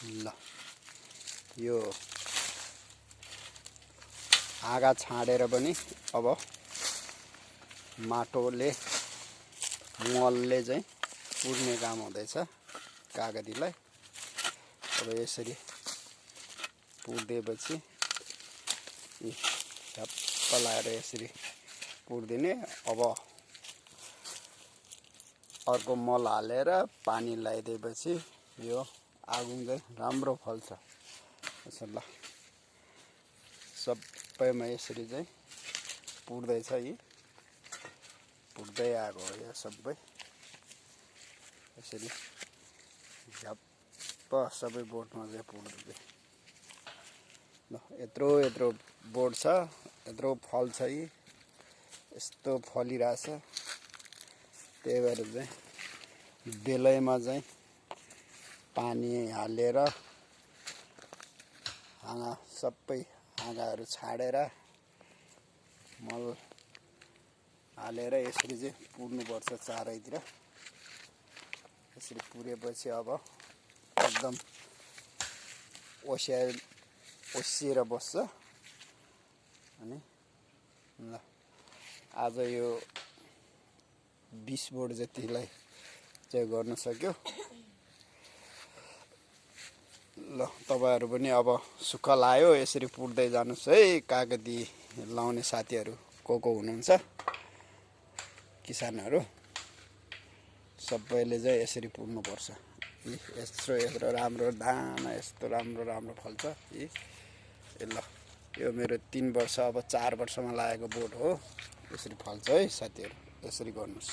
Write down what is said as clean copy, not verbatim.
ल यो हाँगा छाडेर पनि अब माटोले मलले चाहिँ पुर्ने काम हुँदैछ कागतीलाई। अब यसरी पुर्दिएपछि झ्याप्प लाएर यसरी पुर्दिने। अब अर्को मल हालेर पानी लगाइदिएपछि यो आगुन चाहिँ राम्रो फल्छ। यसो ल सबैमा यसरी चाहिँ पुर्दैछ। यी पुर्दै आएको हो यो सबै यसरी झ्याप्प सबै बोटमा चाहिँ पुर्दै। ल यत्रो यत्रो बोट छ, यत्रो फल छ, यी यस्तो फलिरहेछ। त्यही भएर चाहिँ बेलैमा चाहिँ पानी हालेर हाँगा सबै हाँगाहरू छाडेर मल हालेर यसरी चाहिँ पुर्नुपर्छ चारैतिर। यसरी पुरेपछि अब एकदम ओसिएर बस्छ। अनि ल आज यो 20 बोट जतिलाई चाहिँ गर्न सक्यो। ल तपाईहरु पनि अब सुख लाग्यो यसरी पुर्दै जानुस् है। कागती लाउने साथीहरु को हुनुहुन्छ किसानहरु सबैले चाहिँ यसरी पुर्नु पर्छ। यत्रो राम्रो दाना यस्तो राम्रो फल्छ। ल यो मेरो 3 वर्ष अब 4 वर्षमा लागेको बोट हो। यसरी फल्छ है साथीहरु, यसरी गर्नुस्।